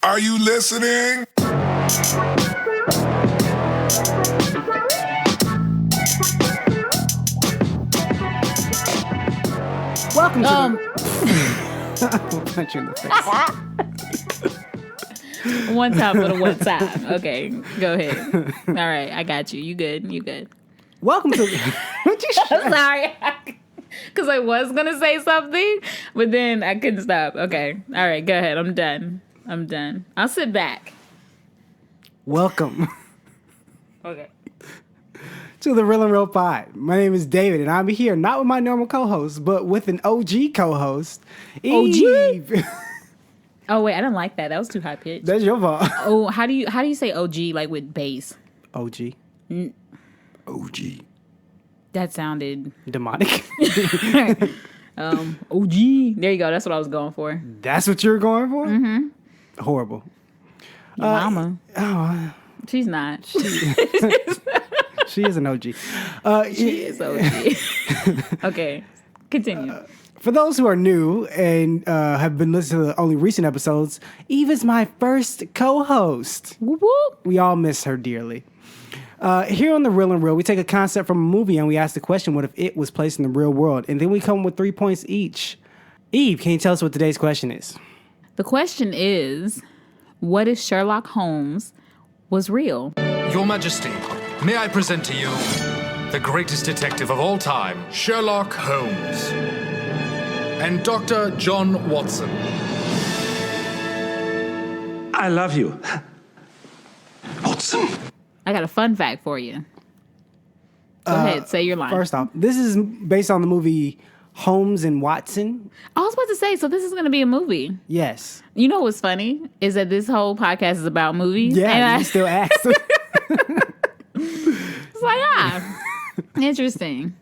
Are you listening? Welcome to I'll punch you in the face. One time for the one time. Okay, go ahead. All right, I got you. You good. Welcome to I'm sorry. Because I was going to say something, but then I couldn't stop. Okay. All right, go ahead. I'm done. I'll sit back. Welcome Okay. to the Real and Real Pod. My name is David, and I'm here not with my normal co-host, but with an OG co-host, Eve. Oh, wait, I didn't like that. That was too high pitched. That's your fault. Oh, how do you say OG like with bass? OG. OG. That sounded Demonic. OG. There you go. That's what I was going for. That's what you're going for? Mm-hmm. Horrible. Your mama. Oh, She's not. she is an OG. She is OG. Okay. Continue. For those who are new and have been listening to the only recent episodes, Eve is my first co-host. Whoop, whoop. We all miss her dearly. Here on The Real and Real, we take a concept from a movie and we ask the question, what if it was placed in the real world? And then we come with 3 points each. Eve, can you tell us what today's question is? The question is, what if Sherlock Holmes was real? Your Majesty, may I present to you the greatest detective of all time, Sherlock Holmes, and Dr. John Watson. I love you, Watson. I got a fun fact for you. Go ahead, say your line. First off, this is based on the movie Holmes and Watson. I was about to say, so this is going to be a movie. Yes. You know what's funny is that this whole podcast is about movies. Yeah, and you still asked. It's like, interesting.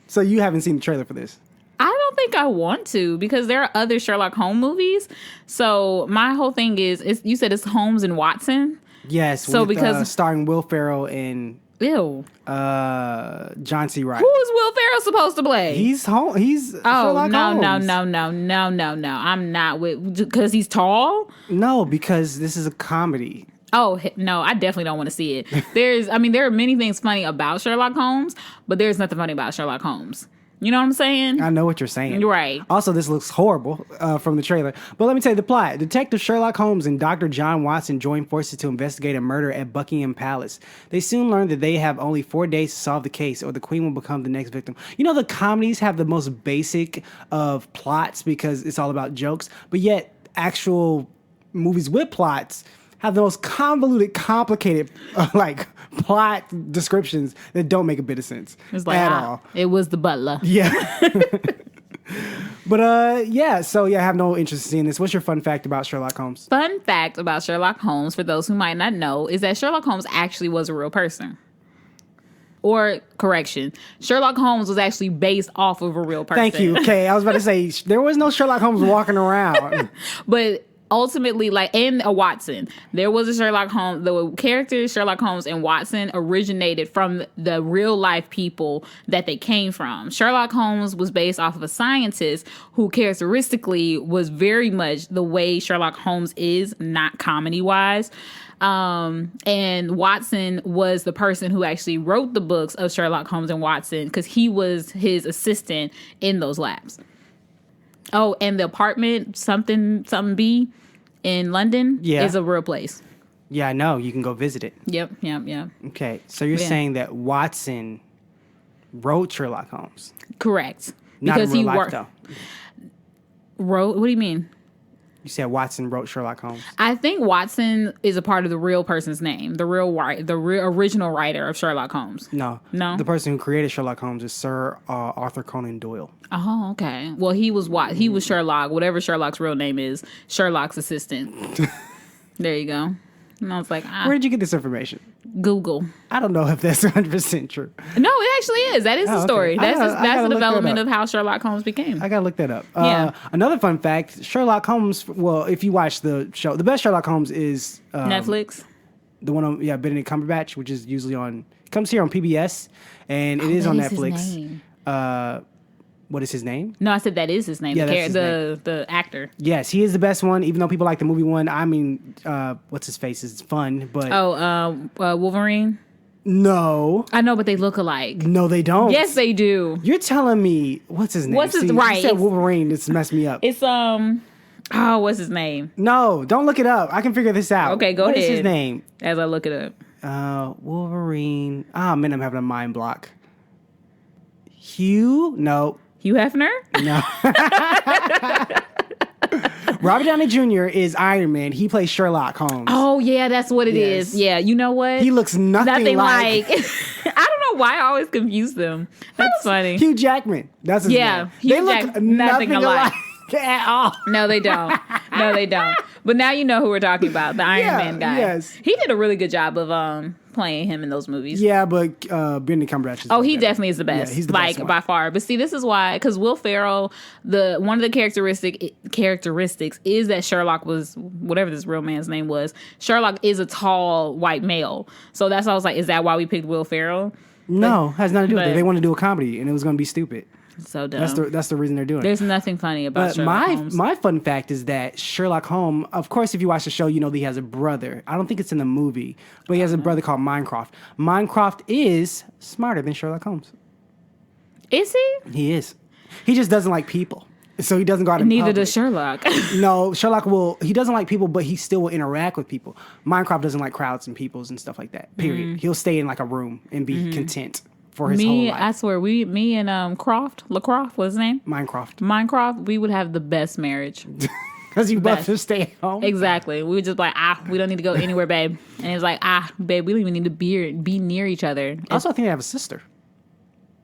So you haven't seen the trailer for this? I don't think I want to because there are other Sherlock Holmes movies. So my whole thing is you said it's Holmes and Watson. Yes. So because starring Will Ferrell and ew, John C. Reilly. who is Will Ferrell supposed to play? He's Sherlock Holmes. No. I'm not with because he's tall. No, because this is a comedy. Oh no, I definitely don't want to see it. There are many things funny about Sherlock Holmes, but there's nothing funny about Sherlock Holmes. You know what I'm saying? I know what you're saying. You're right. Also, this looks horrible from the trailer. But let me tell you the plot. Detective Sherlock Holmes and Dr. John Watson join forces to investigate a murder at Buckingham Palace. They soon learn that they have only 4 days to solve the case or the Queen will become the next victim. You know, the comedies have the most basic of plots because it's all about jokes. But yet, actual movies with plots have the most convoluted, complicated, plot descriptions that don't make a bit of sense at all. It was the butler. Yeah. But, I have no interest in seeing this. What's your fun fact about Sherlock Holmes? Fun fact about Sherlock Holmes, for those who might not know, is that Sherlock Holmes actually was a real person. Or, correction, Sherlock Holmes was actually based off of a real person. Thank you. Okay, I was about to say, there was no Sherlock Holmes walking around. But ultimately, and a Watson, there was a Sherlock Holmes. The characters Sherlock Holmes and Watson originated from the real life people that they came from. Sherlock Holmes was based off of a scientist who characteristically was very much the way Sherlock Holmes is, not comedy wise. And Watson was the person who actually wrote the books of Sherlock Holmes and Watson because he was his assistant in those labs. Oh, and the apartment, something B in London is a real place. Yeah, I know. You can go visit it. Yep. Okay, so you're saying that Watson wrote Sherlock Holmes? Correct. Not because in real he life, worked. though. Wrote? What do you mean? You said Watson wrote Sherlock Holmes. I think Watson is a part of the real person's name, the real original writer of Sherlock Holmes. No. The person who created Sherlock Holmes is Sir Arthur Conan Doyle. Oh, okay. Well, he was Sherlock, whatever Sherlock's real name is, Sherlock's assistant. There you go. And I was like, where did you get this information? Google. I don't know if that's 100% true. No, it actually is. That is the story. Okay. That's the development of how Sherlock Holmes became. I gotta look that up. Yeah. Another fun fact: Sherlock Holmes. Well, if you watch the show, the best Sherlock Holmes is Netflix. The one on Benedict Cumberbatch, which is usually on. It comes here on PBS, and it is on Netflix. What is his name? No, I said that is his name. Yeah, the, that's his name. the actor. Yes, he is the best one. Even though people like the movie one, I mean, what's his face? It's fun, but Wolverine. no, I know, but they look alike. no, they don't. Yes, they do. You're telling me what's his name? What's his- See, right, You said it's- Wolverine. It's messed me up. It's what's his name? No, don't look it up. I can figure this out. Okay, go What ahead. is his name? As I look it up. Wolverine. Ah, man, I'm having a mind block. Hugh? No. Hugh Hefner? No. Robert Downey Jr. is Iron Man. He plays Sherlock Holmes. Oh yeah, that's what it Yes. is. Yeah, you know what? He looks nothing like I don't know why I always confuse them. That's funny. Hugh Jackman. That's his Yeah, name. Hugh They look Jackman, nothing nothing alike alike. at all. No, they don't. No, they don't. But now you know who we're talking about, the Iron Yeah, Man guy. yes. He did a really good job of playing him in those movies. Yeah, but Benedict Cumberbatch is Oh, he better. definitely is the best. Yeah, he's the like best one. by far. But see, this is why, because Will Ferrell, one of the characteristics is that Sherlock was whatever this real man's name was. Sherlock is a tall white male, so that's why I was like, is that why we picked Will Ferrell? No, has nothing to do with it. but- They want to do a comedy, and it was going to be stupid. So dumb. That's the reason they're doing it. There's nothing funny about But Sherlock Holmes. my fun fact is that Sherlock Holmes, of course, if you watch the show, you know that he has a brother. I don't think it's in the movie, but he has a brother called Minecraft. Minecraft is smarter than Sherlock Holmes. Is he? He is. He just doesn't like people. So he doesn't go out in Neither public. does Sherlock. No, Sherlock he doesn't like people, but he still will interact with people. Minecraft doesn't like crowds and peoples and stuff like that, period. Mm-hmm. He'll stay in like a room and be content for his whole Me, life. I swear, me and LaCroft, what's his name? Minecraft, we would have the best marriage. Because you both best. just stay at home. Exactly. We were just like, we don't need to go anywhere, babe. And it's like, babe, we don't even need to be near each other. Also, I think they have a sister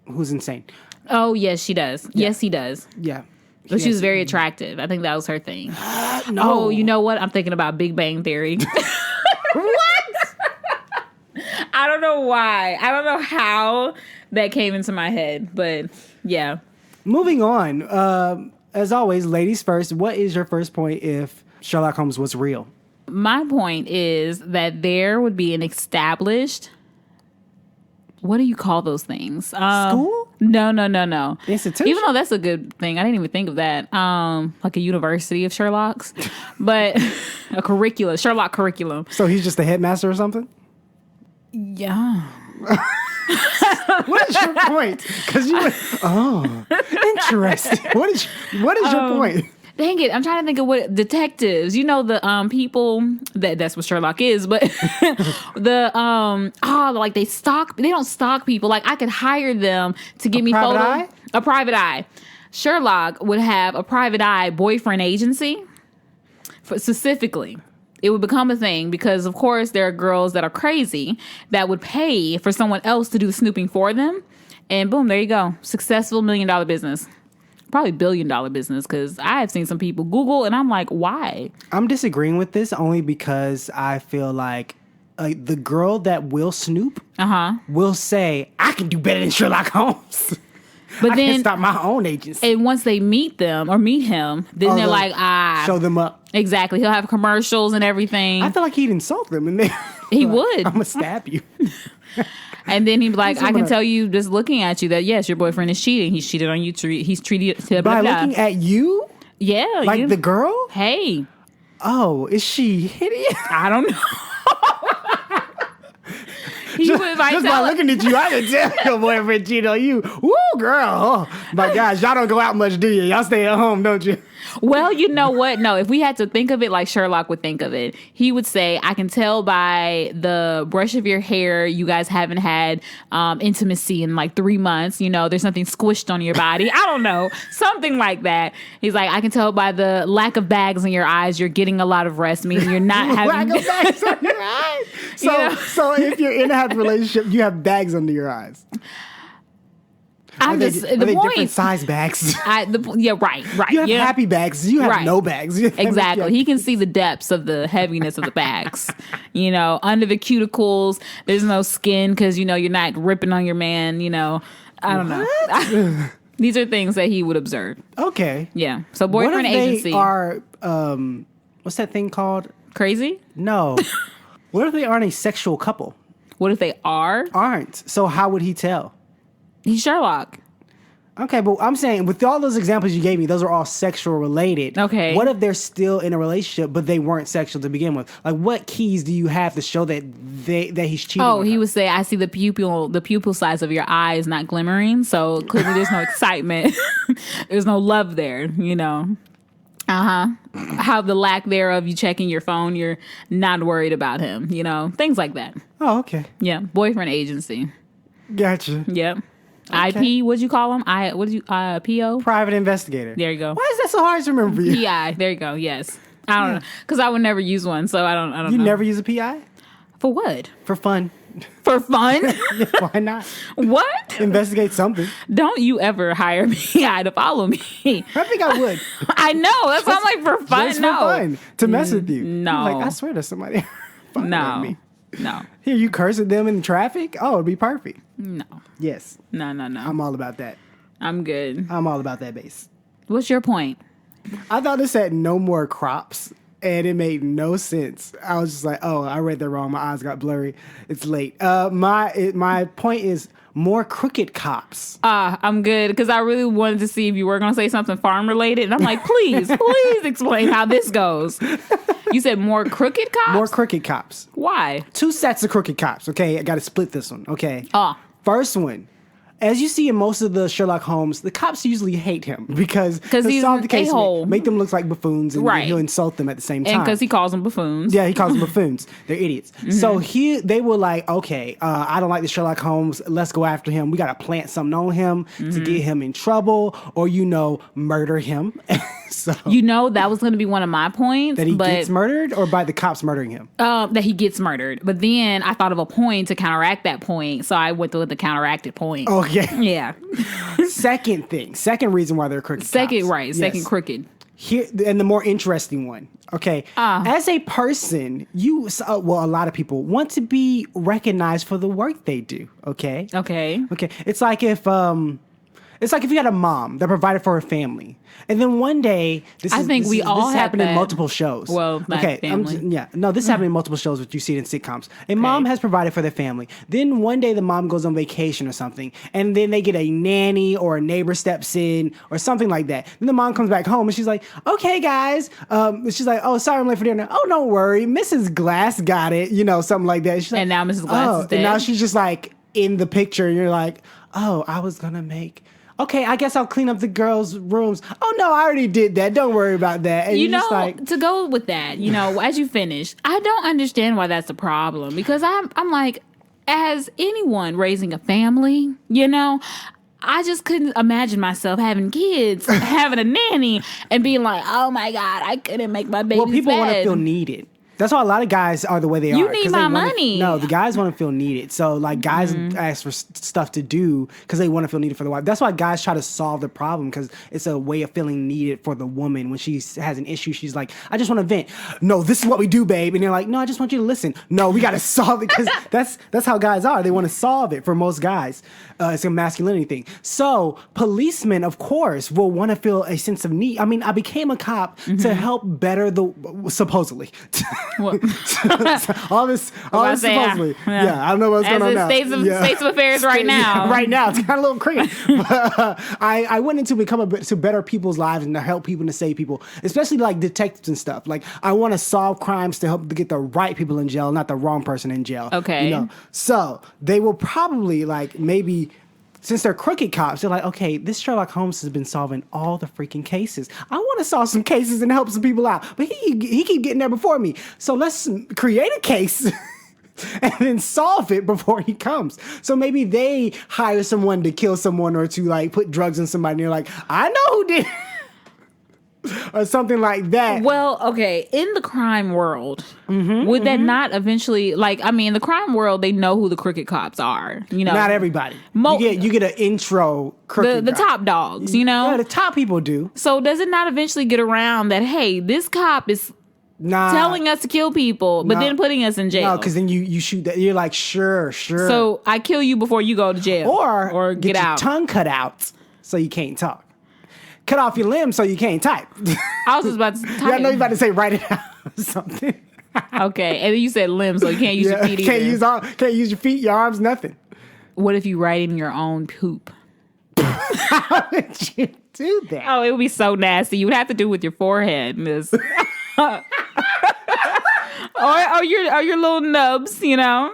who's insane. Oh, yes, she does. Yes, he does. Yeah. But she was very attractive. I think that was her thing. No. Oh, you know what? I'm thinking about Big Bang Theory. What? I don't know why. I don't know how that came into my head. But yeah. Moving on. As always, ladies first. What is your first point if Sherlock Holmes was real? My point is that there would be an established. What do you call those things? School? No. Institution? Even though that's a good thing, I didn't even think of that. Like a university of Sherlock's, but a curriculum, Sherlock curriculum. So he's just the headmaster or something? Yeah. What is your point? Because you went, interesting. What is your point? Dang it, I'm trying to think of what detectives. You know the people that's what Sherlock is, but like they don't stalk people. Like I could hire them to give me private photos. eye? A private eye. Sherlock would have a private eye boyfriend agency specifically. It would become a thing because, of course, there are girls that are crazy that would pay for someone else to do the snooping for them. And boom, there you go. Successful $1 million business. Probably $1 billion business because I have seen some people Google and I'm like, why? I'm disagreeing with this only because I feel like the girl that will snoop will say, I can do better than Sherlock Holmes. But I then, can start my own agency. and once they meet them or meet him, then they're they'll like, show them up. Exactly. He'll have commercials and everything. I feel like he'd insult them, and they He like, would. I'm gonna stab you. And then he'd be like, I can gonna- tell you just looking at you that, yes, your boyfriend is cheating. He's cheated on you. He's treated blah, By blah. looking at you, Yeah. like the girl. Hey, Oh, is she hideous? I don't know. He was like, Just by looking at you, I can tell your boyfriend cheated on you. Woo, girl. Oh, my gosh, y'all don't go out much, do you? Y'all stay at home, don't you? well, you know what? No, if we had to think of it like Sherlock would think of it, he would say, I can tell by the brush of your hair, you guys haven't had intimacy in like 3 months. You know, there's something squished on your body. I don't know. Something like that. He's like, I can tell by the lack of bags in your eyes, you're getting a lot of rest, meaning you're not having... Lack of bags under your eyes. So, You know? so if you're in a happy relationship, you have bags under your eyes. I'm Are they, just... are The they different point... size bags? Yeah, right. You have yeah. happy bags. You have Right. no bags. Exactly. He can see the depths of the heaviness of the bags. You know, under the cuticles, there's no skin because, you know, you're not ripping on your man, you know. I don't know. These are things that he would observe. Okay. Yeah. So What boyfriend if they agency. are, what's that thing called? Crazy? No. What if they aren't a sexual couple? What if they are? Aren't. So how would he tell? He's Sherlock. Okay, but I'm saying with all those examples you gave me, those are all sexual related. Okay. What if they're still in a relationship, but they weren't sexual to begin with? Like, what keys do you have to show that he's cheating? Oh, with he her? would say, I see the pupil size of your eye is not glimmering. So clearly there's no excitement. There's no love there, you know. How the lack thereof, you checking your phone, you're not worried about him, you know, things like that. Oh, okay. Yeah. Boyfriend agency. Gotcha. Yep. IP, what'd you call him? PO? Private investigator. There you go. Why is that so hard to remember for you? PI. There you go. Yes. I don't know. Because I would never use one, so I don't know. You never use a PI? For what? For fun. For fun? Why not? What? Investigate something. Don't you ever hire me to follow me. I think I would. I know. That's why I'm like, for fun. Just No. for fun. To mess with you. No. Like, I swear to somebody. No. Me. No. Here, you cursing them in traffic? Oh, it'd be perfect. No. Yes. No. I'm all about that. I'm good. I'm all about that base. What's your point? I thought this had no more crops, and it made no sense. I was just like, oh, I read that wrong. My eyes got blurry. It's late. My point is more crooked cops. I'm good because I really wanted to see if you were going to say something farm related. And I'm like, please explain how this goes. You said more crooked cops? More crooked cops. Why? 2 sets of crooked cops. Okay, I got to split this one. Okay. First First one. As you see in most of the Sherlock Holmes, the cops usually hate him because he's solve an the case, a-hole. make them look like buffoons, and Right. he'll insult them at the same time. And because he calls them buffoons. Yeah, he calls them buffoons. They're idiots. Mm-hmm. So they were like, okay, I don't like the Sherlock Holmes. Let's go after him. We got to plant something on him Mm-hmm. to get him in trouble or, murder him. So That was going to be one of my points. that he but, gets murdered or by the cops murdering him? that he gets murdered. But then I thought of a point to counteract that point. So I went with the counteracted point. Okay. Yeah. Second reason why they're crooked Second, cops. right. Yes. Second crooked. Here, and the more interesting one. Okay. As a person, a lot of people want to be recognized for the work they do. Okay. Okay. It's like if you had a mom that provided for her family, and then one day this all happened had in that. multiple shows. Well, not family. This happened in multiple shows, but you see it in sitcoms. A mom has provided for their family. Then one day the mom goes on vacation or something, and then they get a nanny or a neighbor steps in or something like that. Then the mom comes back home and she's like, "Okay, guys," she's like, "Oh, sorry, I'm late for dinner." "Oh, don't worry, Mrs. Glass got it," something like that. She's like, And now Mrs. Glass is dead. and now she's just like in the picture, and you're like, "Oh, I was gonna make." Okay, I guess I'll clean up the girls' rooms. Oh no, I already did that. Don't worry about that. And just like, to go with that, as you finish, I don't understand why that's a problem because I'm like, as anyone raising a family, I just couldn't imagine myself having kids, having a nanny, and being like, oh my God, I couldn't make my baby's people want to bed. feel needed. That's why a lot of guys are the way they are. You need 'cause my they money. No, the guys want to feel needed. So like guys ask for stuff to do because they want to feel needed for the wife. That's why guys try to solve the problem because it's a way of feeling needed for the woman. When she has an issue, she's like, I just want to vent. No, this is what we do, babe. And they're like, no, I just want you to listen. No, we got to solve it because that's how guys are. They want to solve it for most guys. It's a masculinity thing. So policemen, of course, will want to feel a sense of need. I mean, I became a cop to help better supposedly. What? all this supposedly. Yeah, I don't know what's going on now. States of affairs right now. Yeah, right now, it's kind of a little crazy. But, I went into to better people's lives and to help people and to save people, especially like detectives and stuff. Like I want to solve crimes to help to get the right people in jail, not the wrong person in jail. Okay. So they will probably maybe. Since they're crooked cops, they're like, okay, this Sherlock Holmes has been solving all the freaking cases. I want to solve some cases and help some people out, but he keep getting there before me. So let's create a case and then solve it before he comes. So maybe they hire someone to kill someone or to put drugs in somebody. And they're like, I know who did. Or something like that. Well, okay, in the crime world, would that not eventually, the crime world, they know who the crooked cops are, Not everybody. You get an intro crooked the cop. top dogs, Yeah, the top people do. So does it not eventually get around that, hey, this cop is telling us to kill people, but then putting us in jail? No, because then you shoot that. You're like, sure. So I kill you before you go to jail. Or get your out. tongue cut out so you can't talk. Cut off your limbs so you can't type. I was just about to type. Yeah, I know you're about to say write it out or something. Okay, and then you said limbs, so you can't use your feet either. Can't use your feet, your arms, nothing. What if you write in your own poop? How would you do that? Oh, it would be so nasty. You would have to do it with your forehead, miss. or your little nubs, you know.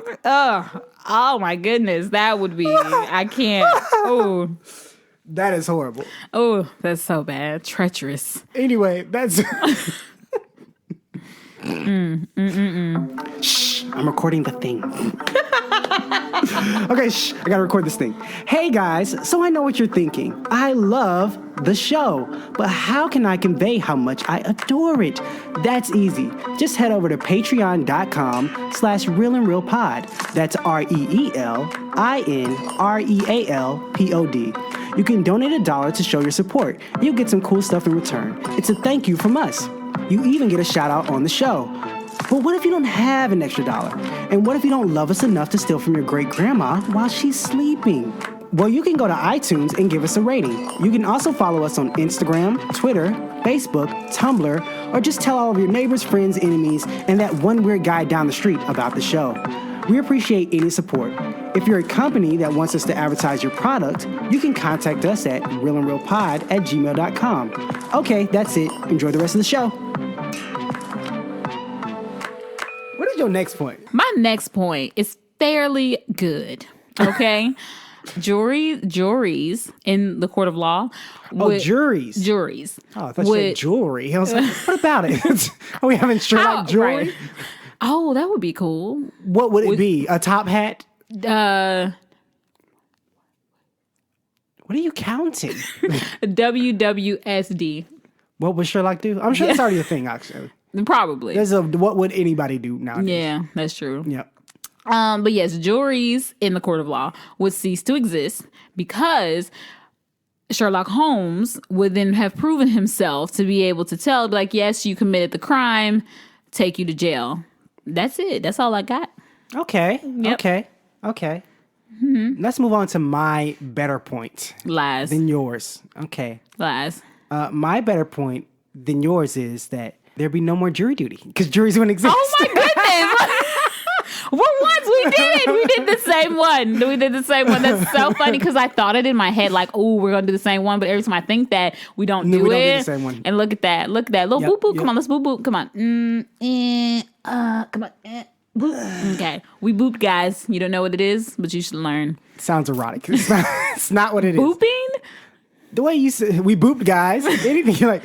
Oh my goodness, that would be. I can't. Oh, That is horrible. oh, that's so bad. Treacherous. Anyway, that's. Shh, I'm recording the thing. Okay, shh, I gotta record this thing. Hey guys, so I know what you're thinking. I love the show, but how can I convey how much I adore it? That's easy. Just head over to patreon.com/realandrealpod. That's ReelInRealPod. You can donate $1 to show your support. You'll get some cool stuff in return. It's a thank you from us. You even get a shout out on the show. But what if you don't have an extra dollar? And what if you don't love us enough to steal from your great grandma while she's sleeping? Well, you can go to iTunes and give us a rating. You can also follow us on Instagram, Twitter, Facebook, Tumblr, or just tell all of your neighbors, friends, enemies, and that one weird guy down the street about the show. We appreciate any support. If you're a company that wants us to advertise your product, you can contact us at realandrealpod@gmail.com. Okay, that's it. Enjoy the rest of the show. What is your next point? My next point is fairly good. Okay. Juries in the court of law. Juries. Juries. Oh, I thought you said jewelry. I was like, what about it? Are we having Sherlock jewelry? Right. Oh, that would be cool. What would it be? A top hat? What are you counting? WWSD. What would Sherlock do? I'm sure it's already a thing, actually. Probably. There's a what would anybody do nowadays? Yeah, that's true. Yep. But yes, juries in the court of law would cease to exist because Sherlock Holmes would then have proven himself to be able to tell, like, yes, you committed the crime, take you to jail. That's it. That's all I got. Okay. Yep. Okay. Mm-hmm. Let's move on to my better point Lies. than yours. Okay. Lies. My better point than yours is that there'd be no more jury duty because juries wouldn't exist. Oh my goodness. Well, once we did the same one. That's so funny because I thought it in my head like, oh, we're gonna do the same one, but every time I think that we don't do it. The same one. And look at that little boop boop. Come on, let's boop boop. Come on, come on. Boop. Okay, we booped, guys. You don't know what it is, but you should learn. Sounds erotic. It's not what it is. Booping? The way you said we booped, guys. Anything like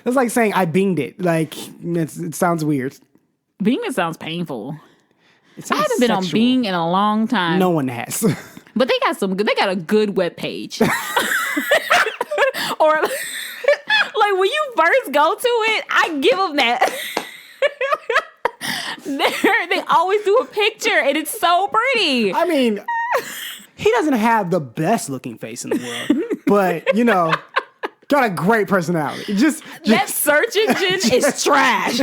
that's like saying I binged it. Like it sounds weird. Binging sounds painful. It I sounds haven't been on sexual. Bing in a long time. No one has. But they got some good. They got a good web page. Or like when you first go to it, I give them that. They always do a picture, and it's so pretty. I mean, he doesn't have the best looking face in the world, but you know, got a great personality. Just that search engine is trash,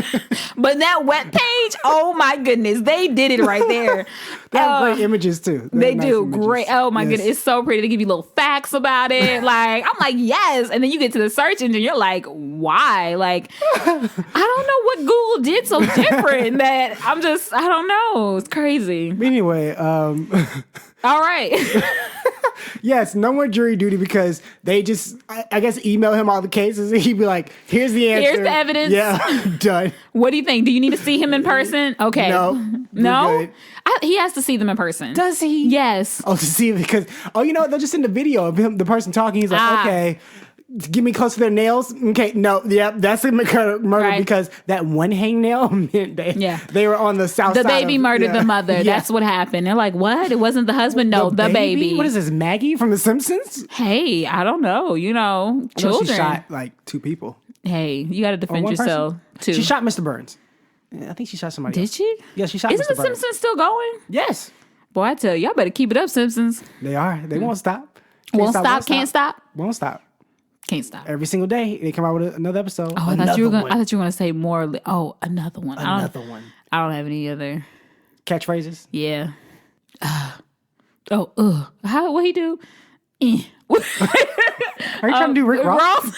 but that web page, oh my goodness, they did it right there. They have great images too. They nice do images. great. Oh my Yes. goodness, it's so pretty. They give you little facts about it. Like I'm like yes, and then you get to the search engine, you're like why? Like I don't know what Google did so different that I don't know. It's crazy. Anyway, All right. yes, no more jury duty because they just, I guess, email him all the cases and he'd be like, here's the answer. Here's the evidence. Yeah, done. What do you think? Do you need to see him in person? Okay. No. No? We're good. He has to see them in person. Does he? Yes. Oh, to see it because, you know, they'll just send a video of him, the person talking. He's like, okay, get me close to their nails. Okay, no, yep, that's a murder Right. because that one hangnail meant they were on the south The side. baby murdered the mother. Yeah. That's what happened. They're like, what? It wasn't the husband? No, the baby. What is this, Maggie from The Simpsons? Hey, I don't know. You know, No, children. she shot like 2 people. Hey, you got to defend one yourself too. She shot Mr. Burns. Yeah, I think she shot somebody Did else. she? Yeah, she shot Isn't Mr. The Burns. Simpsons still going? Yes. Boy, I tell you, y'all better keep it up, Simpsons. They are. They won't stop. Won't stop, can't stop. Won't stop. Can't stop. Every single day they come out with another episode. Oh, I thought you were gonna say more. Another one. Another one. I don't have any other. Catchphrases. Yeah. What he do? Are you trying to do Rick Ross?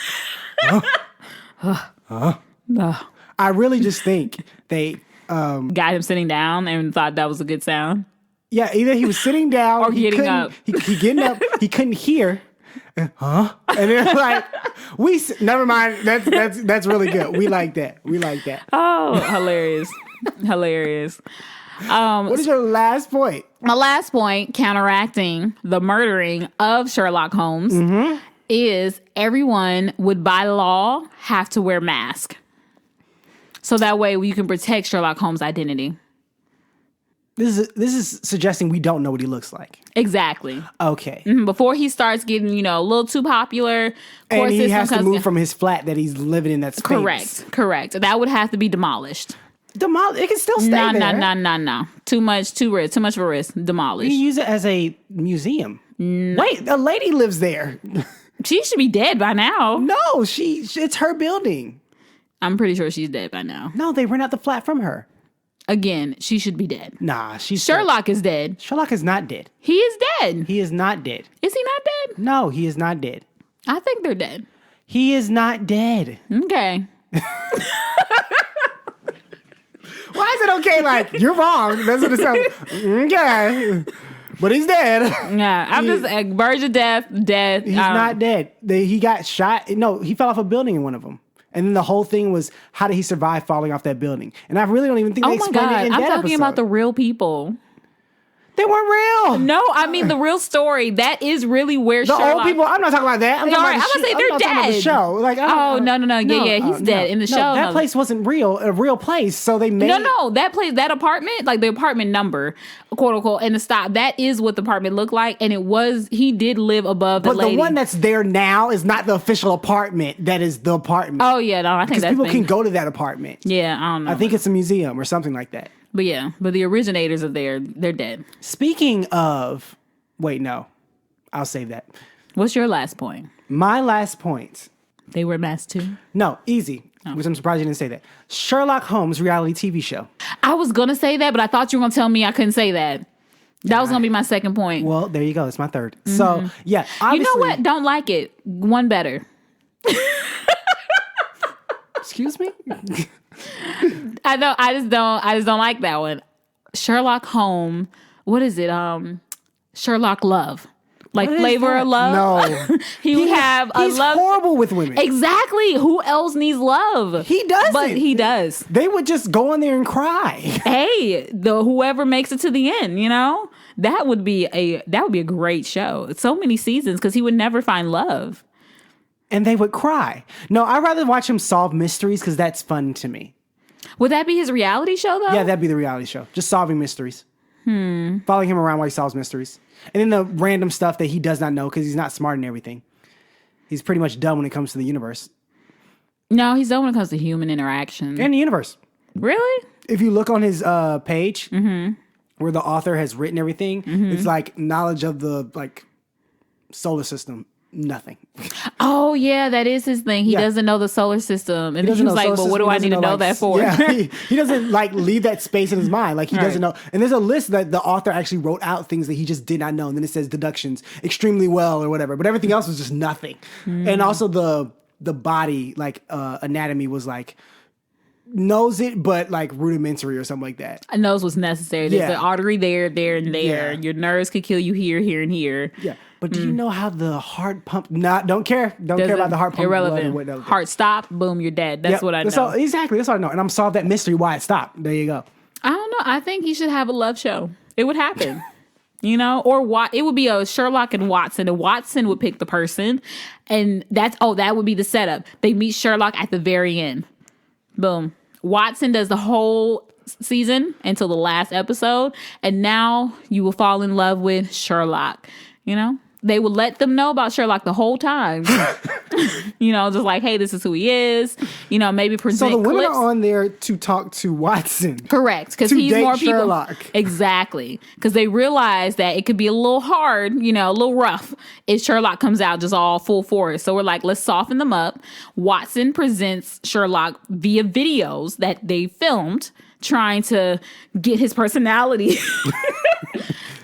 I really just think they. Got him sitting down and thought that was a good sound. Yeah, either he was sitting down Or getting up. He getting up. He couldn't hear. huh? And they're like, never mind. That's really good. We like that. Oh, hilarious. Hilarious. What is your last point? My last point, counteracting the murdering of Sherlock Holmes, is everyone would, by law, have to wear masks. So that way you can protect Sherlock Holmes' identity. This is suggesting we don't know what he looks like. Exactly. Okay. Before he starts getting, a little too popular. And he has to move from his flat that he's living in that's famous. Correct. That would have to be demolished. It can still stay there. No. Too much of a risk. Demolish. You use it as a museum. Wait, a lady lives there. She should be dead by now. No, it's her building. I'm pretty sure she's dead by now. No, they rent out the flat from her. Again, she should be dead. Nah, Sherlock is dead. Sherlock is not dead. He is dead. He is not dead. Is he not dead? No, he is not dead. I think they're dead. He is not dead. Okay. Why is it okay? Like, you're wrong. That's what it sounds. Okay. But he's dead. Yeah, I'm just like, verge of death, dead. He's not dead. He got shot. No, he fell off a building in one of them. And then the whole thing was, how did he survive falling off that building? And I really don't even think they explained it in that I'm talking episode. about the real people. They weren't real. No, I mean the real story. That is really where The Sherlock... old people, I'm not talking about that. I'm talking about gonna say they're I'm talking about the dead. show. Like, No. Yeah, he's dead. In the show, that place wasn't a real place. So they made... No, that place, that apartment, like the apartment number, quote unquote, and the stop, that is what the apartment looked like. And he did live above the lady. But the one that's there now is not the official apartment. That is the apartment. Oh, yeah, no, I think that's... Because people can go to that apartment. Yeah, I don't know. I think it's a museum or something like that. But the originators are there. They're dead. Speaking of... Wait, no. I'll save that. What's your last point? My last point... They wear masks too? No, easy. Which I'm surprised you didn't say that. Sherlock Holmes reality TV show. I was going to say that, but I thought you were going to tell me I couldn't say that. That was going to be my second point. Well, there you go. It's my third. So, yeah. You know what? Don't like it. One better. Excuse me? I know. I just don't like that one. Sherlock Holmes. What is it? Sherlock Love. Like Flavor of Love? No. He's horrible with women. Exactly. Who else needs love? He doesn't. But he does. They would just go in there and cry. Hey, whoever makes it to the end, that would be a great show. So many seasons because he would never find love. And they would cry. No, I'd rather watch him solve mysteries because that's fun to me. Would that be his reality show though? Yeah, that'd be the reality show. Just solving mysteries. Following him around while he solves mysteries. And then the random stuff that he does not know because he's not smart and everything. He's pretty much dumb when it comes to the universe. No, he's dumb when it comes to human interaction. And the universe. Really? If you look on his page where the author has written everything, it's like knowledge of the solar system. Nothing. Oh, yeah, that is his thing. He doesn't know the solar system. And he was like, well, what do I need to know that for? Yeah, he doesn't leave that space in his mind. Like he doesn't know. And there's a list that the author actually wrote out things that he just did not know. And then it says deductions extremely well or whatever. But everything else was just nothing. And also the body, anatomy was knows it, but rudimentary or something like that. A nose was necessary. There's an artery there, and there. Yeah. Your nerves could kill you here, and here. Yeah. But do you know how the heart pump? Don't care. Don't care about the heart pump. Irrelevant. Heart stop. Boom. You're dead. That's what I know. Exactly. That's what I know. And I'm solved that mystery why it stopped. There you go. I don't know. I think he should have a love show. It would happen. Or it would be a Sherlock and Watson. And Watson would pick the person, and that would be the setup. They meet Sherlock at the very end. Boom. Watson does the whole season until the last episode, and now you will fall in love with Sherlock. They will let them know about Sherlock the whole time. Just like, hey, this is who he is. Maybe present So the women clips. are on there to talk to Watson. Correct, because to he's date more people. Sherlock. Exactly, because they realize that it could be a little hard, a little rough if Sherlock comes out just all full force. So we're like, let's soften them up. Watson presents Sherlock via videos that they filmed, trying to get his personality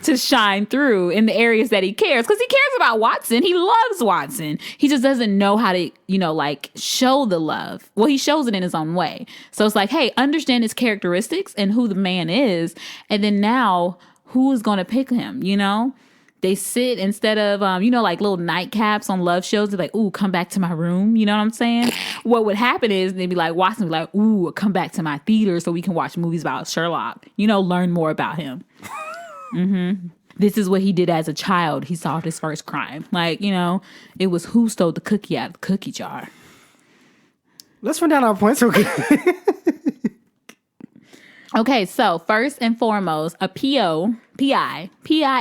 to shine through in the areas that he cares, because he cares about Watson. He loves Watson. He just doesn't know how to, show the love. Well, he shows it in his own way. So it's like, hey, understand his characteristics and who the man is. And then now who is going to pick him, they sit instead of, like little nightcaps on love shows. They're like, ooh, come back to my room. You know what I'm saying? What would happen is they'd be like, Watson would be like, ooh, come back to my theater so we can watch movies about Sherlock. Learn more about him. This is what he did as a child. He solved his first crime. It was who stole the cookie out of the cookie jar. Let's run down our points real quick. Okay, so first and foremost, a PI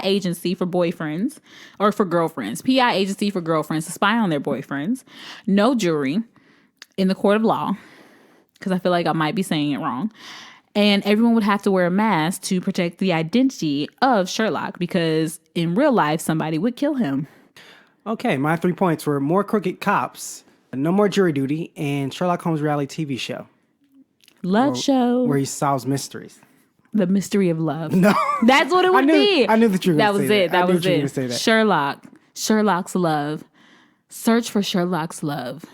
agency for boyfriends or for girlfriends. PI agency for girlfriends to spy on their boyfriends. No jury in the court of law, because I feel like I might be saying it wrong. And everyone would have to wear a mask to protect the identity of Sherlock, because in real life, somebody would kill him. Okay, my 3 points were more crooked cops, no more jury duty, and Sherlock Holmes reality TV show. Love show. Where he solves mysteries. The mystery of love. No. That's what it would be. I knew that you were going to say that. That was it. You were going to say that. Sherlock. Sherlock's love. Search for Sherlock's love.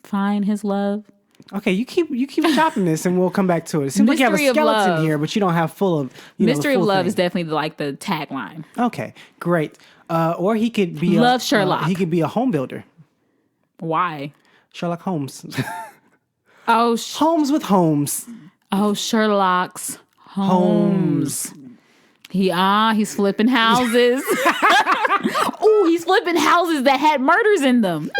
Find his love. Okay, you keep chopping this and we'll come back to it. It seems like you have a skeleton here, but you don't have full of, Mystery of love thing. is definitely like the tagline. Okay, great. Or he could be Love Sherlock. He could be a home builder. Why? Sherlock Holmes. Oh, Holmes with Holmes. Oh, Sherlock's Holmes. He's flipping houses. Oh, he's flipping houses that had murders in them.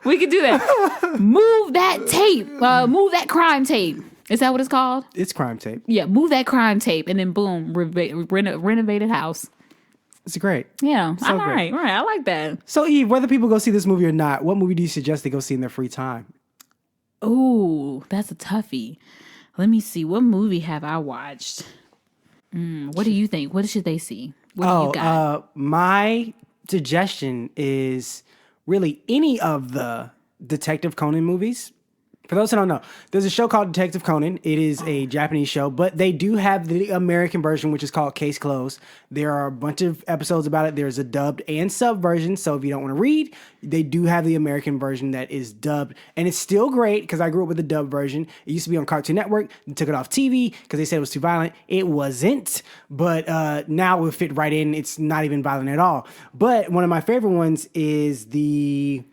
We could do that. Move that tape. Move that crime tape. Is that what it's called? It's crime tape. Yeah, move that crime tape, and then boom, renovated house. It's great. Yeah, So all great. right. I like that. So, Eve, whether people go see this movie or not, what movie do you suggest they go see in their free time? Ooh, that's a toughie. Let me see. What movie have I watched? What do you think? What should they see? What do you got? My suggestion is really any of the Detective Conan movies. For those who don't know, there's a show called Detective Conan. It is a Japanese show, but they do have the American version, which is called Case Closed. There are a bunch of episodes about it. There's a dubbed and sub version. So if you don't want to read, they do have the American version that is dubbed. And it's still great because I grew up with the dubbed version. It used to be on Cartoon Network. They took it off TV because they said it was too violent. It wasn't. But now it would fit right in. It's not even violent at all. But one of my favorite ones is the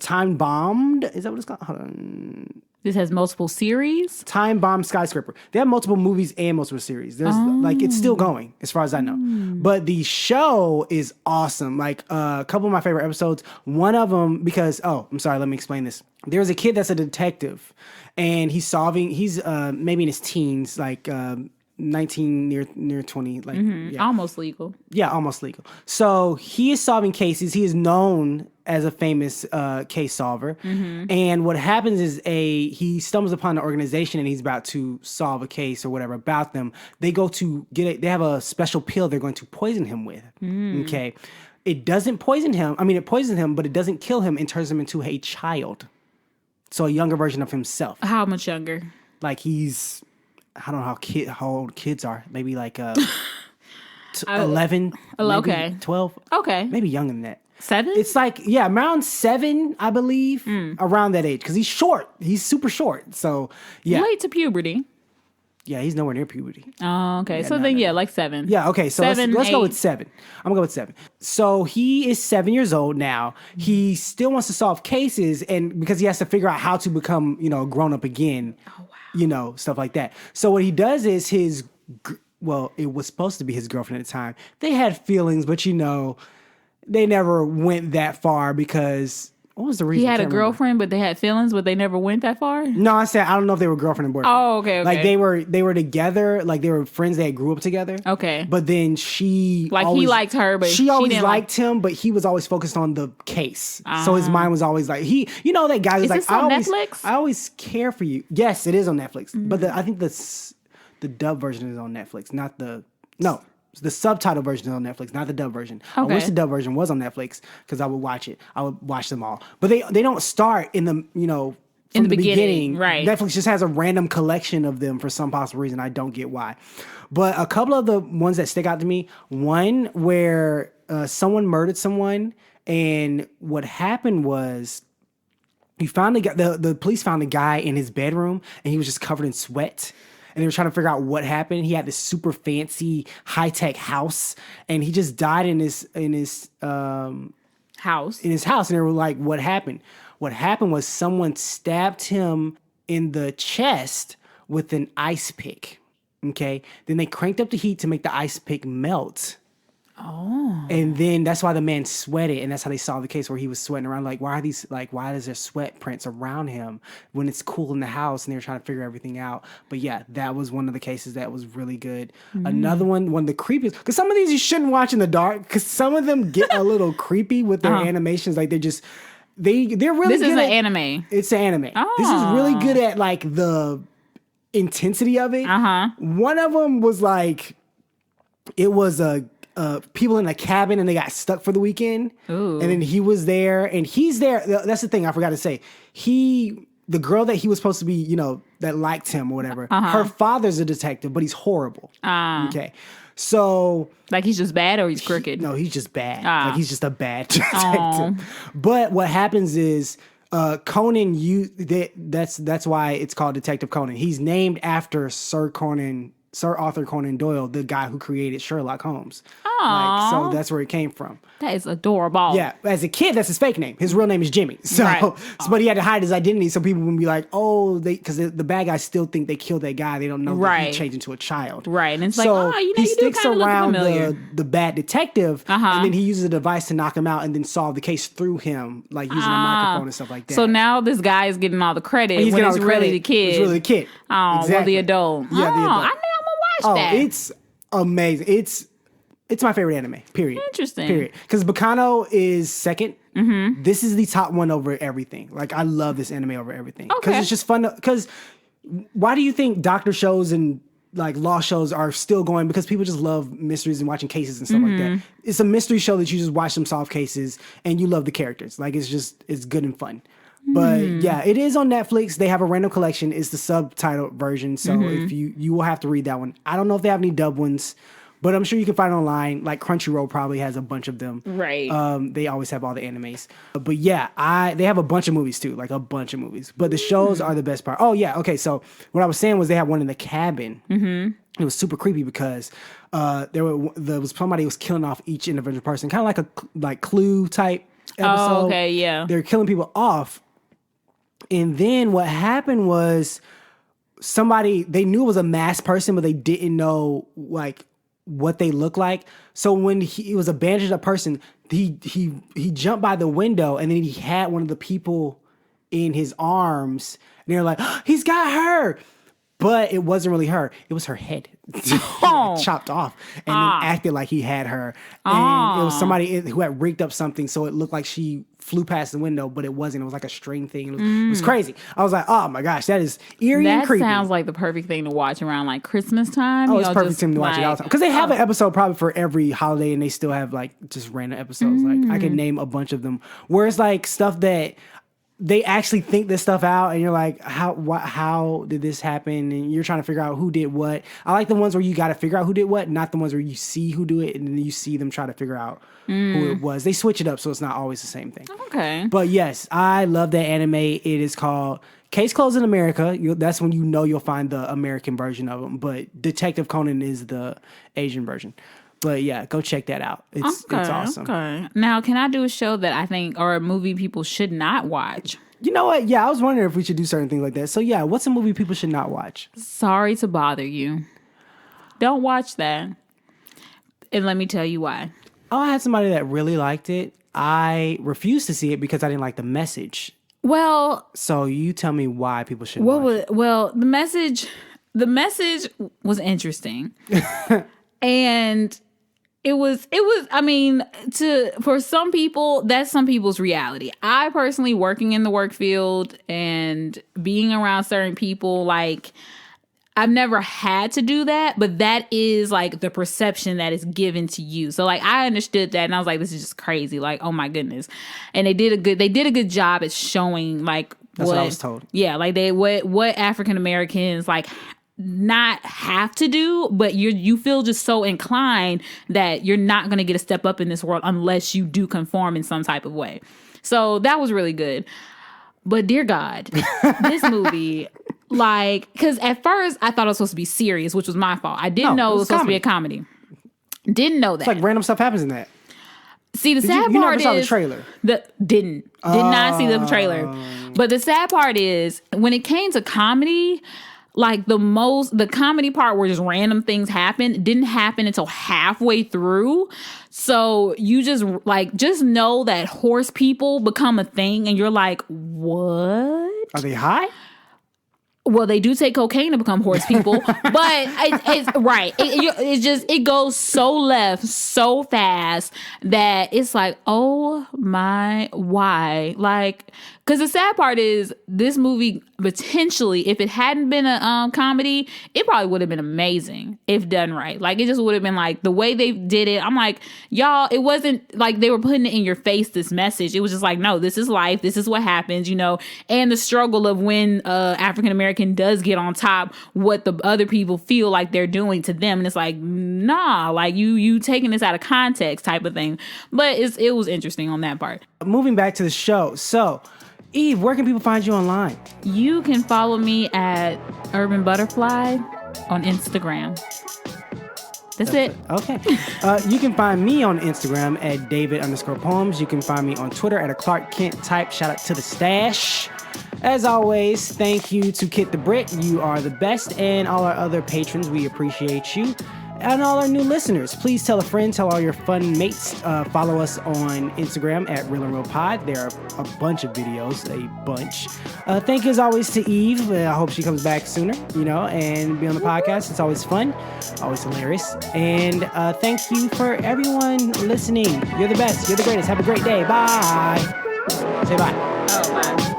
Time Bombed. Is that what it's called? Hold on. This has multiple series. Time Bomb Skyscraper. They have multiple movies and multiple series. There's it's still going as far as I know. But the show is awesome. Like a couple of my favorite episodes. One of them because I'm sorry. Let me explain this. There's a kid that's a detective, and he's maybe in his teens, like 19 near 20, like Almost legal. Yeah, almost legal. So he is solving cases. He is known as a famous case solver. And what happens is he stumbles upon an organization and he's about to solve a case or whatever about them. They go to they have a special pill they're going to poison him with. Okay. It doesn't poison him. I mean, it poisons him, but it doesn't kill him and turns him into a child. So a younger version of himself. How much younger? Like he's, I don't know how old kids are. Maybe like 11, okay. maybe 12. Okay. Maybe younger than that. 7? It's like, around 7, I believe, around that age. Because he's short. He's super short. So, yeah. Late to puberty. Yeah, he's nowhere near puberty. Oh, okay. So like 7. Yeah, okay. So 7, let's go 8. with 7. I'm going to go with 7. So he is 7 years old now. He still wants to solve cases and because he has to figure out how to become, a grown-up again. Oh, wow. Stuff like that. So what he does is it was supposed to be his girlfriend at the time. They had feelings, but they never went that far because what was the reason? He had a girlfriend, but they had feelings, but they never went that far? No, I said I don't know if they were girlfriend and boyfriend. Oh, okay. Like they were together, like they were friends that grew up together. Okay. But then he liked her, but she always didn't liked him, but he was always focused on the case. So his mind was always like that guy was Is like, this on Netflix? I always care for you. Yes, it is on Netflix. But I think the dub version is on Netflix, not the the subtitle version is on Netflix, not the dub version. Okay. I wish the dub version was on Netflix because I would watch it. I would watch them all. But they don't start in the, from the beginning. Right. Netflix just has a random collection of them for some possible reason. I don't get why. But a couple of the ones that stick out to me, one where someone murdered someone and what happened was the police found a guy in his bedroom and he was just covered in sweat. and they were trying to figure out what happened. He had this super fancy high tech house, and he just died in his House. in his house. And they were like, "What happened?" What happened was someone stabbed him in the chest with an ice pick. Okay, then they cranked up the heat to make the ice pick melt. Oh. And then that's why the man sweated, and that's how they solved the case where he was sweating around. Like, why is there sweat prints around him when it's cool in the house? And they were trying to figure everything out. But yeah, that was one of the cases that was really good. Another one of the creepiest, because some of these you shouldn't watch in the dark, because some of them get a little creepy with their animations. Like they're really This good. Is an anime. It's an anime. Oh. This is really good at like the intensity of it. One of them was like, it was people in a cabin and they got stuck for the weekend. Ooh. And then he was there, and he's there. That's the thing I forgot to say. The girl that he was supposed to be, that liked him or whatever, her father's a detective, but he's horrible. Okay. So. Like he's just bad or he's crooked? No, he's just bad. Like he's just a bad detective. But what happens is, Conan, that's why it's called Detective Conan. He's named after Sir Arthur Conan Doyle, the guy who created Sherlock Holmes. So that's where it came from. That is adorable. Yeah, as a kid, that's his fake name. His real name is Jimmy. But he had to hide his identity so people wouldn't be like, because the bad guys still think they killed that guy. They don't know that he changed into a child. Right, and it's so you he do sticks kind of around look familiar. the bad detective, and then he uses a device to knock him out and then solve the case through him, like using a microphone and stuff like that. So now this guy is getting all the credit when it's really the kid. It's really the kid. Oh, exactly. well, the adult. Yeah, the adult. I think I'm gonna watch that. It's amazing. It's my favorite anime, period. Interesting. Period. Because Bacano is second. Mm-hmm. This is the top one over everything. Like, I love this anime over everything. Because it's just fun. Because why do you think doctor shows and like law shows are still going? Because people just love mysteries and watching cases and stuff like that. It's a mystery show that you just watch them solve cases and you love the characters. Like, it's good and fun. But yeah, it is on Netflix. They have a random collection. It's the subtitled version. So if you will have to read that one. I don't know if they have any dub ones, but I'm sure you can find it online. Like Crunchyroll probably has a bunch of them. Right. They always have all the animes. But yeah, they have a bunch of movies too, like a bunch of movies. But the shows are the best part. Oh yeah, okay. So what I was saying was they had one in the cabin. It was super creepy because there was somebody who was killing off each individual person, kind of like a Clue type episode. Oh, okay, yeah. They're killing people off. And then what happened was they knew it was a masked person, but they didn't know like what they look like. So when he was a bandaged up person, he jumped by the window, and then he had one of the people in his arms, and they're like, oh, he's got her. But it wasn't really her. It was her head chopped off and then acted like he had her. And it was somebody who had rigged up something so it looked like she flew past the window, but it wasn't. It was like a string thing. It was crazy. I was like, oh my gosh, that is eerie and creepy. That sounds like the perfect thing to watch around like Christmas time. Oh, it's perfect thing to watch it all the time. Because they have an episode probably for every holiday, and they still have like just random episodes. Like I can name a bunch of them where it's like stuff that they actually think this stuff out, and you're like, how did this happen? And you're trying to figure out who did what. I like the ones where you got to figure out who did what, not the ones where you see who do it and then you see them try to figure out who it was. They switch it up so it's not always the same thing. Okay. But yes, I love that anime. It is called Case Closed in America. That's when you'll find the American version of them. But Detective Conan is the Asian version. But yeah, go check that out. It's awesome. Okay. Now, can I do a show that I think or a movie people should not watch? You know what? Yeah, I was wondering if we should do certain things like that. So yeah, what's a movie people should not watch? Sorry to bother you. Don't watch that. And let me tell you why. Oh, I had somebody that really liked it. I refused to see it because I didn't like the message. Well, so you tell me why people shouldn't watch it. Well, the message was interesting. And it was, I mean, for some people, that's some people's reality. I personally, working in the work field and being around certain people, like, I've never had to do that, but that is like the perception that is given to you. So like, I understood that and I was like, this is just crazy. Like, oh my goodness. And they did a good job at showing like what I was told. Yeah. Like what African Americans like not have to do, but you feel just so inclined that you're not going to get a step up in this world unless you do conform in some type of way. So that was really good. But dear God, this movie Like, because at first I thought it was supposed to be serious, which was my fault. I didn't know it was supposed to be a comedy. Didn't know that. It's like random stuff happens in that. See, the sad part is... You never saw the trailer. Did not see the trailer. But the sad part is, when it came to comedy, like the comedy part where just random things happen didn't happen until halfway through. So you just know that horse people become a thing and you're like, what? Are they high? Well, they do take cocaine to become horse people, but it's right. It goes so left so fast that it's like, oh my, why? Like, because the sad part is this movie potentially, if it hadn't been a comedy, it probably would have been amazing if done right. Like, it just would have been like the way they did it. I'm like, y'all, it wasn't like they were putting it in your face, this message. It was just like, no, this is life. This is what happens, and the struggle of when African American does get on top, what the other people feel like they're doing to them. And it's like, nah, like you taking this out of context type of thing. But it was interesting on that part. Moving back to the show. So, Eve, where can people find you online? You can follow me at Urban Butterfly on Instagram. That's it. Okay. You can find me on Instagram at David_Poems. You can find me on Twitter at a Clark Kent type. Shout out to the stash. As always, thank you to Kit the Brit. You are the best. And all our other patrons, we appreciate you. And all our new listeners, please tell a friend, tell all your fun mates. Follow us on Instagram at Real and Real Pod. There are a bunch of videos, a bunch. Thank you as always to Eve. I hope she comes back sooner, and be on the podcast. It's always fun, always hilarious. And thank you for everyone listening. You're the best. You're the greatest. Have a great day. Bye. Say bye. Oh, bye.